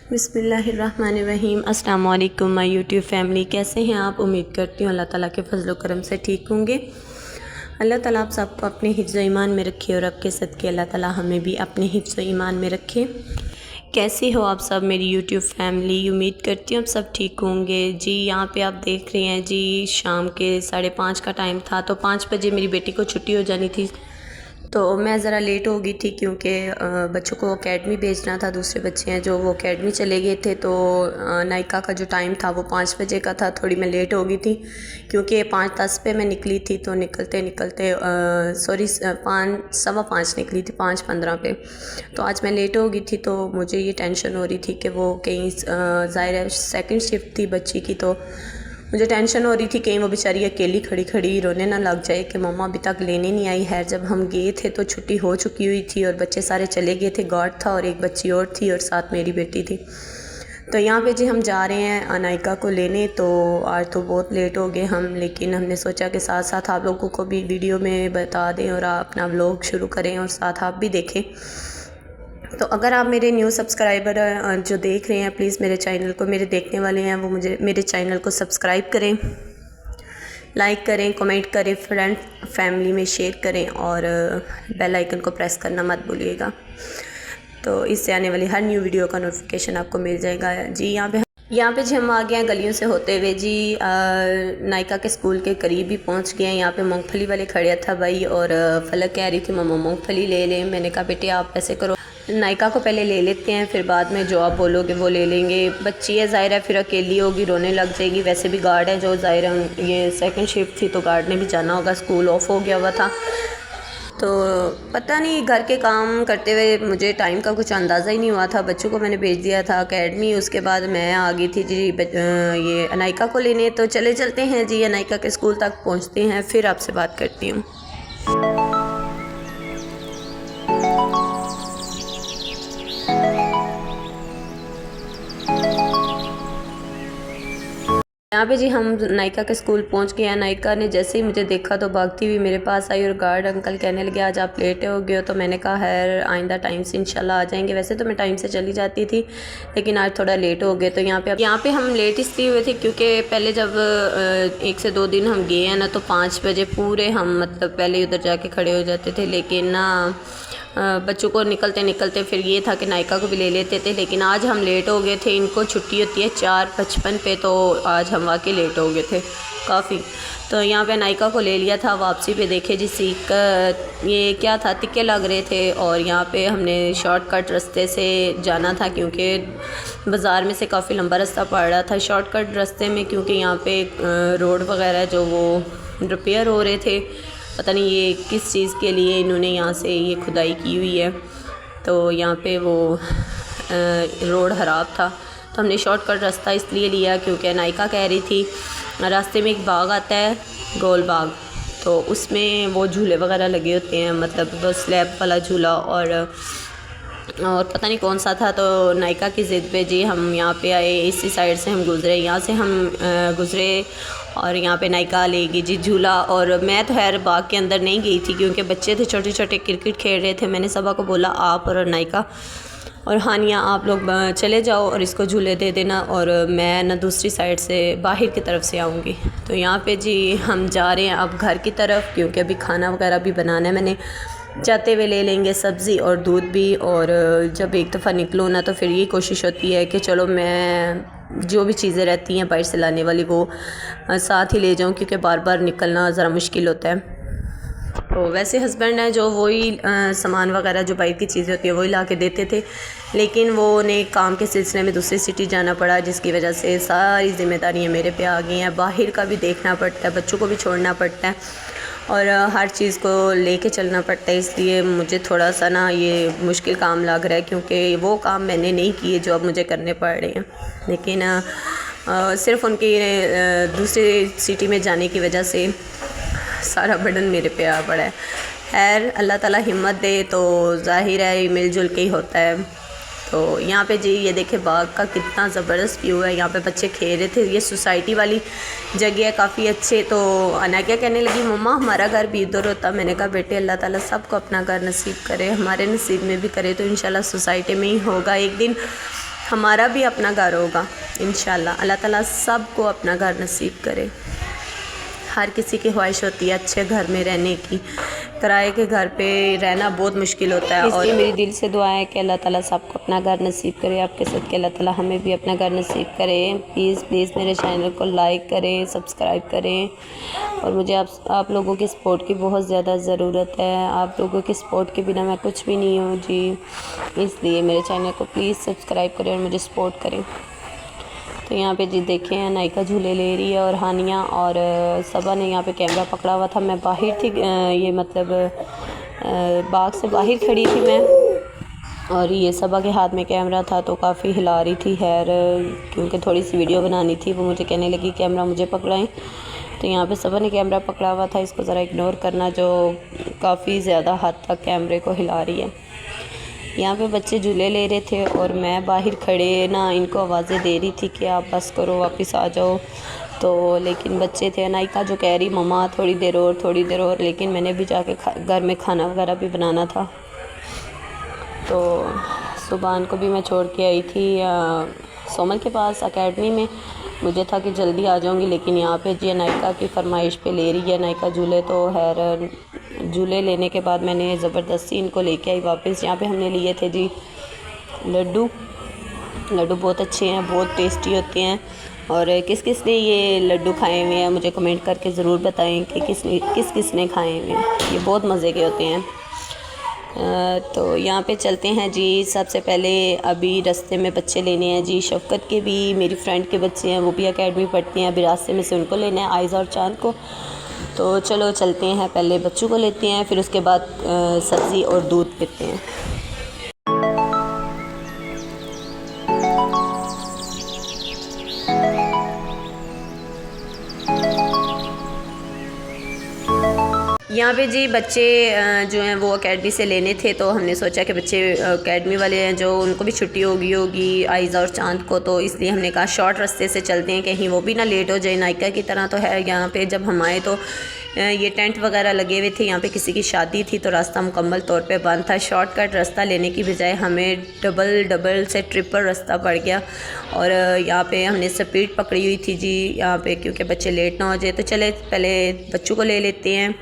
बिस्मिल्लाहिर्रहमानिर्रहीम। अस्सलाम वालेकुम माय यूट्यूब फैमिली, कैसे हैं आप? उम्मीद करती हूँ अल्लाह ताला के फजल व करम से ठीक होंगे। अल्लाह ताला आप सबको अपने हिफ्ज़ ईमान में रखे और आपके सदके अल्लाह ताला हमें भी अपने हिफ्ज़ ईमान में रखे। कैसी हो आप सब मेरी यूट्यूब फैमिली? उम्मीद करती हूँ आप सब ठीक होंगे। जी यहाँ पे आप देख रहे हैं जी, शाम के 5:30 का टाइम था, तो 5 बजे मेरी बेटी को छुट्टी हो जानी थी, तो मैं ज़रा लेट हो गई थी क्योंकि बच्चों को अकेडमी भेजना था। दूसरे बच्चे हैं जो वो अकेडमी चले गए थे, तो नायका का जो टाइम था वो 5 बजे का था। थोड़ी मैं लेट हो गई थी क्योंकि 5:10 पे मैं निकली थी, तो निकलते निकलते 5:15 निकली थी, 5:15 पे। तो आज मैं लेट हो गई थी, तो मुझे ये टेंशन हो रही थी कि वो कहीं ज़ाहिर है सेकंड शिफ्ट थी बच्ची की, तो मुझे टेंशन हो रही थी कहीं वो बेचारी अकेली खड़ी खड़ी रोने ना लग जाए कि मम्मा अभी तक लेने नहीं आई है। जब हम गए थे तो छुट्टी हो चुकी हुई थी और बच्चे सारे चले गए थे, गार्ड था और एक बच्ची और थी और साथ मेरी बेटी थी। तो यहाँ पे जी हम जा रहे हैं अनायका को लेने। तो आज तो बहुत लेट हो गए हम, लेकिन हमने सोचा कि साथ साथ आप लोगों को भी वीडियो में बता दें और आप अपना व्लॉग शुरू करें और साथ आप भी देखें। तो अगर आप मेरे न्यू सब्सक्राइबर जो देख रहे हैं, प्लीज़ मेरे चैनल को, मेरे देखने वाले हैं वो मुझे मेरे चैनल को सब्सक्राइब करें, लाइक करें, कमेंट करें, फ्रेंड फैमिली में शेयर करें और बेल आइकन को प्रेस करना मत भूलिएगा। तो इससे आने वाली हर न्यू वीडियो का नोटिफिकेशन आपको मिल जाएगा। जी यहाँ पे जी हम आ गए हैं गलियों से होते हुए जी, नायका के स्कूल के करीब ही पहुँच गए हैं। यहाँ पे मूंगफली वाले खड़े था भाई, और फलक कह रही थी मम्मा मूंगफली ले लें। मैंने कहा बेटे आप ऐसे करो, नायका को पहले ले लेते हैं, फिर बाद में जो आप बोलोगे वो ले लेंगे। बच्ची है ज़ाहिर है, फिर अकेली होगी, रोने लग जाएगी। वैसे भी गार्ड है जो, ज़ाहिर है ये सेकंड शिफ्ट थी तो गार्ड ने भी जाना होगा, स्कूल ऑफ हो गया हुआ था। तो पता नहीं घर के काम करते हुए मुझे टाइम का कुछ अंदाज़ा ही नहीं हुआ था। बच्चों को मैंने भेज दिया था अकेडमी, उसके बाद मैं आ गई थी जी ये अनायका को लेने। तो चलते हैं जी, अनायका के स्कूल तक पहुँचते हैं, फिर आपसे बात करती हूँ। यहाँ पे जी हम नायका के स्कूल पहुँच गए हैं। नायका ने जैसे ही मुझे देखा तो भागती हुई मेरे पास आई और गार्ड अंकल कहने लगे आज आप लेट हो गए हो। तो मैंने कहा है आइंदा टाइम से इंशाल्लाह आ जाएंगे। वैसे तो मैं टाइम से चली जाती थी, लेकिन आज थोड़ा लेट हो गए। तो यहाँ पे हम लेट इसलिए हुए थे क्योंकि पहले जब 1 से 2 दिन हम गए हैं ना, तो 5 बजे पूरे हम मतलब पहले उधर जाके खड़े हो जाते थे। लेकिन ना बच्चों को निकलते निकलते फिर ये था कि नायका को भी ले लेते थे, लेकिन आज हम लेट हो गए थे। इनको छुट्टी होती है 4:55 पे, तो आज हम वाकई लेट हो गए थे काफ़ी। तो यहाँ पे नायका को ले लिया था। वापसी पे देखे जी सीख ये क्या था, तिक्के लग रहे थे, और यहाँ पे हमने शॉर्टकट रास्ते से जाना था क्योंकि बाज़ार में से काफ़ी लंबा रास्ता पड़ रहा था शॉर्टकट रास्ते में, क्योंकि यहाँ पे रोड वगैरह जो वो रिपेयर हो रहे थे। पता नहीं ये किस चीज़ के लिए इन्होंने यहाँ से ये खुदाई की हुई है, तो यहाँ पे वो रोड ख़राब था। तो हमने शॉर्टकट रास्ता इसलिए लिया क्योंकि नायका कह रही थी रास्ते में एक बाग आता है गोल बाग, तो उसमें वो झूले वगैरह लगे होते हैं, मतलब वो स्लैब वाला झूला और पता नहीं कौन सा था। तो नायका की ज़िद पे जी हम यहाँ पे आए, इसी साइड से हम गुज़रे, यहाँ से हम गुज़रे और यहाँ पे नायका लेगी जी झूला। और मैं तो खैर बाग के अंदर नहीं गई थी क्योंकि बच्चे थे छोटे छोटे, क्रिकेट खेल रहे थे। मैंने सबा को बोला आप और नायका और हानिया आप लोग चले जाओ और इसको झूले दे देना, और मैं ना दूसरी साइड से बाहर की तरफ से आऊँगी। तो यहाँ पे जी हम जा रहे हैं अब घर की तरफ, क्योंकि अभी खाना वगैरह भी बनाना है। मैंने जाते हुए ले लेंगे सब्ज़ी और दूध भी, और जब एक दफ़ा निकलो ना तो फिर ये कोशिश होती है कि चलो मैं जो भी चीज़ें रहती हैं बाहर से लाने वाली वो साथ ही ले जाऊं, क्योंकि बार बार निकलना ज़रा मुश्किल होता है। तो वैसे हस्बैंड है जो वही सामान वगैरह जो बाहर की चीज़ें होती है वही ला के देते थे, लेकिन वो उन्हें काम के सिलसिले में दूसरी सिटी जाना पड़ा, जिसकी वजह से सारी ज़िम्मेदारियाँ मेरे पे आ गई हैं। बाहर का भी देखना पड़ता है, बच्चों को भी छोड़ना पड़ता है और हर चीज़ को लेके चलना पड़ता है। इसलिए मुझे थोड़ा सा ना ये मुश्किल काम लग रहा है, क्योंकि वो काम मैंने नहीं किए जो अब मुझे करने पड़ रहे हैं। लेकिन सिर्फ़ उनके दूसरी सिटी में जाने की वजह से सारा बर्डन मेरे पे आ पड़ा है। खैर अल्लाह ताला हिम्मत दे, तो ज़ाहिर है मिलजुल के ही होता है। तो यहाँ पे जी ये देखे बाग का कितना ज़बरदस्त व्यू है। यहाँ पे बच्चे खेल रहे थे, ये सोसाइटी वाली जगह है काफ़ी अच्छे। तो अनाया कहने लगी मम्मा हमारा घर भी इधर होता। मैंने कहा बेटे अल्लाह ताला सबको अपना घर नसीब करे, हमारे नसीब में भी करे तो इंशाल्लाह सोसाइटी में ही होगा एक दिन। हमारा भी अपना घर होगा इंशाल्लाह। अल्लाह ताला सबको अपना घर नसीब करे। हर किसी की ख्वाहिश होती है अच्छे घर में रहने की, किराए के घर पे रहना बहुत मुश्किल होता है। और मेरी दिल से दुआ है कि अल्लाह ताला सबको अपना घर नसीब करे। आपके साथ कि अल्लाह ताला हमें भी अपना घर नसीब करे। प्लीज़ मेरे चैनल को लाइक करें, सब्सक्राइब करें। और मुझे आप लोगों की सपोर्ट की बहुत ज़्यादा ज़रूरत है। आप लोगों की सपोर्ट के बिना मैं कुछ भी नहीं हूँ जी, इसलिए मेरे चैनल को प्लीज़ सब्सक्राइब करें और मुझे सपोर्ट करें। तो यहाँ पे जी देखें नायका झूले ले रही है और हानिया और सबा ने यहाँ पे कैमरा पकड़ा हुआ था। मैं बाहर थी, ये मतलब बाग से बाहर खड़ी थी मैं, और ये सबा के हाथ में कैमरा था तो काफ़ी हिला रही थी। खैर क्योंकि थोड़ी सी वीडियो बनानी थी, वो मुझे कहने लगी कैमरा मुझे पकड़ाएं। तो यहाँ पे सबा ने कैमरा पकड़ा हुआ था, इसको ज़रा इग्नोर करना, जो काफ़ी ज़्यादा हद तक कैमरे को हिला रही है। यहाँ पे बच्चे झूले ले रहे थे और मैं बाहर खड़े ना इनको आवाज़ें दे रही थी कि आप बस करो, वापस आ जाओ। तो लेकिन बच्चे थे, नायका जो कह रही मम्मा थोड़ी देर और, लेकिन मैंने भी जाके घर में खाना वगैरह भी बनाना था। तो सुबहान को भी मैं छोड़ के आई थी सोमल के पास एकेडमी में। मुझे था कि जल्दी आ जाऊंगी, लेकिन यहाँ पे जी नायका की फरमाइश पे ले रही है नायका झूले। तो खैर झूले लेने के बाद मैंने ज़बरदस्ती इनको लेके आई वापस। यहाँ पे हमने लिए थे जी लड्डू बहुत अच्छे हैं, बहुत टेस्टी होते हैं। और किस किस ने ये लड्डू खाए हुए हैं मुझे कमेंट करके ज़रूर बताएं कि किस ने खाए हुए हैं। ये बहुत मज़े के होते हैं। तो यहाँ पे चलते हैं जी। सबसे पहले अभी रास्ते में बच्चे लेने हैं जी। शफ़क़त के भी, मेरी फ्रेंड के बच्चे हैं, वो भी एकेडमी पढ़ते हैं। अभी रास्ते में से उनको लेना है, आयज़ा और चांद को। तो चलो चलते हैं, पहले बच्चों को लेते हैं, फिर उसके बाद सब्ज़ी और दूध पीते हैं। यहाँ पे जी बच्चे जो हैं वो एकेडमी से लेने थे, तो हमने सोचा कि बच्चे एकेडमी वाले हैं जो उनको भी छुट्टी होगी आयज़ा और चांद को, तो इसलिए हमने कहा शॉर्ट रास्ते से चलते हैं, कहीं वो भी ना लेट हो जाए नायका की तरह। तो है यहाँ पे जब हम आए तो ये टेंट वगैरह लगे हुए थे, यहाँ पे किसी की शादी थी, तो रास्ता मुकम्मल तौर पे बंद था। शॉर्टकट रास्ता लेने की बजाय हमें डबल से ट्रिपल रास्ता पड़ गया। और यहाँ पे हमने स्पीड पकड़ी हुई थी जी यहाँ पे, क्योंकि बच्चे लेट ना हो जाए। तो चले पहले बच्चों को ले लेते हैं।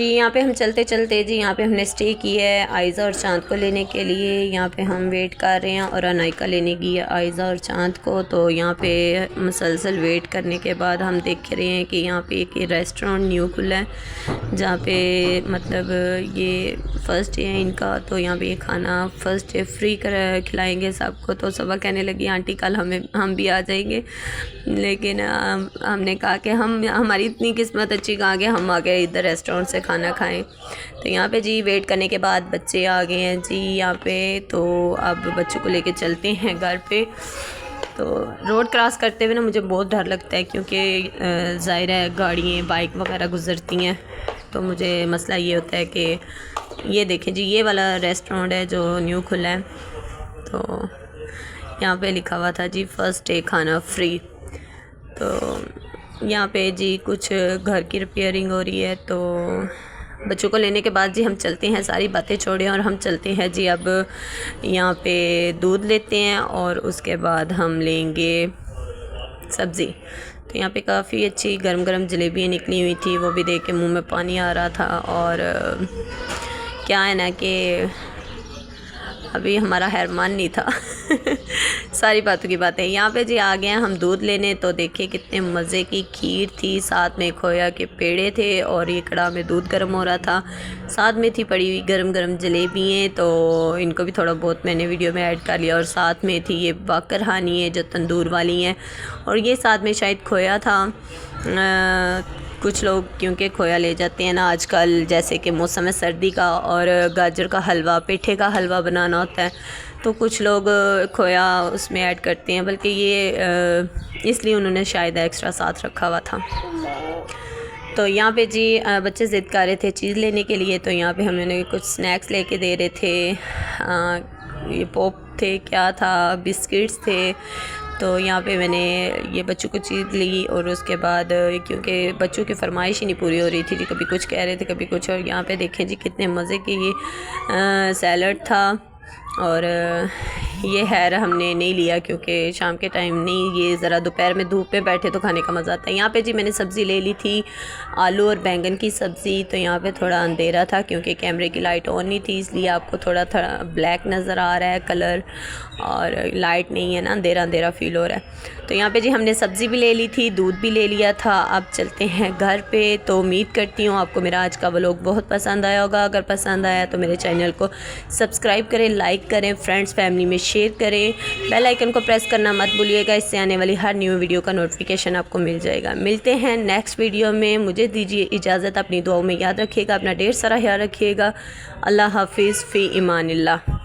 यहाँ पे हम चलते चलते जी यहाँ पे हमने स्टे की है आयज़ा और चांद को लेने के लिए। यहाँ पे हम वेट कर रहे हैं और अनायका लेने की है आयज़ा और चांद को। तो यहाँ पे मुसलसल वेट करने के बाद हम देख रहे हैं कि यहाँ पे एक रेस्टोरेंट न्यू खुला है, जहाँ पे मतलब ये फ़र्स्ट डे है इनका। तो यहाँ पे ये खाना फ़र्स्ट डे फ्री कर खिलाएँगे सबको। तो सुबह कहने लगी आंटी कल हम भी आ जाएंगे, लेकिन हमने कहा कि हमारी इतनी किस्मत अच्छी कहाँ कि हम आ गए इधर रेस्टोरेंट से खाना खाएं। तो यहाँ पे जी वेट करने के बाद बच्चे आ गए हैं जी यहाँ पे। तो अब बच्चों को लेके चलते हैं घर पे। तो रोड क्रॉस करते हुए ना मुझे बहुत डर लगता है, क्योंकि ज़ाहिर है गाड़ियाँ बाइक वगैरह गुजरती हैं। तो मुझे मसला ये होता है कि ये देखें जी ये वाला रेस्टोरेंट है जो न्यू खुला है। तो यहाँ पे लिखा हुआ था जी फ़र्स्ट डे खाना फ्री। तो यहाँ पे जी कुछ घर की रिपेयरिंग हो रही है। तो बच्चों को लेने के बाद जी हम चलते हैं, सारी बातें छोड़ें और हम चलते हैं जी अब यहाँ पे दूध लेते हैं और उसके बाद हम लेंगे सब्ज़ी। तो यहाँ पे काफ़ी अच्छी गरम गरम जलेबियाँ निकली हुई थी, वो भी देख के मुँह में पानी आ रहा था। और क्या है ना कि अभी हमारा हैरमान नहीं था सारी बातों की बात है। यहाँ पे जी आ गए हैं हम दूध लेने, तो देखिए कितने मज़े की खीर थी, साथ में खोया के पेड़े थे और ये कढ़ा में दूध गर्म हो रहा था, साथ में थी पड़ी हुई गरम गरम जलेबियाँ, तो इनको भी थोड़ा बहुत मैंने वीडियो में ऐड कर लिया। और साथ में थी ये बाकरहानी है जो तंदूर वाली हैं, और ये साथ में शायद खोया था। कुछ लोग क्योंकि खोया ले जाते हैं ना आजकल, जैसे कि मौसम है सर्दी का और गाजर का हलवा, पेठे का हलवा बनाना होता है, तो कुछ लोग खोया उसमें ऐड करते हैं, बल्कि ये इसलिए उन्होंने शायद एक्स्ट्रा साथ रखा हुआ था। तो यहाँ पे जी बच्चे ज़िद कर रहे थे चीज़ लेने के लिए, तो यहाँ पे हम उन्हें कुछ स्नैक्स लेके दे रहे थे। ये पॉप थे, क्या था, बिस्किट्स थे। तो यहाँ पे मैंने ये बच्चों को चीज़ ली और उसके बाद क्योंकि बच्चों की फरमाइश ही नहीं पूरी हो रही थी, कभी कुछ कह रहे थे कभी कुछ। और यहाँ पे देखें जी कितने मज़े की ये सैलड था। और ये हैर हमने नहीं लिया क्योंकि शाम के टाइम नहीं, ये ज़रा दोपहर में धूप पे बैठे तो खाने का मज़ा आता है। यहाँ पे जी मैंने सब्ज़ी ले ली थी, आलू और बैंगन की सब्ज़ी। तो यहाँ पे थोड़ा अंधेरा था क्योंकि कैमरे की लाइट ऑन नहीं थी, इसलिए आपको थोड़ा ब्लैक नज़र आ रहा है कलर, और लाइट नहीं है ना, अंधेरा अंधेरा फील हो रहा है। तो यहाँ पे जी हमने सब्ज़ी भी ले ली थी, दूध भी ले लिया था। अब चलते हैं घर पे। तो उम्मीद करती हूँ आपको मेरा आज का व्लॉग बहुत पसंद आया होगा। अगर पसंद आया तो मेरे चैनल को सब्सक्राइब करें, लाइक करें, फ्रेंड्स फैमिली में शेयर करें, बेल आइकन को प्रेस करना मत भूलिएगा, इससे आने वाली हर न्यू वीडियो का नोटिफिकेशन आपको मिल जाएगा। मिलते हैं नेक्स्ट वीडियो में, मुझे दीजिए इजाज़त, अपनी दुआओं में याद रखिएगा, अपना ढेर सारा ख्याल रखिएगा। अल्लाह हाफिज़, फ़ी इमानिल्लाह।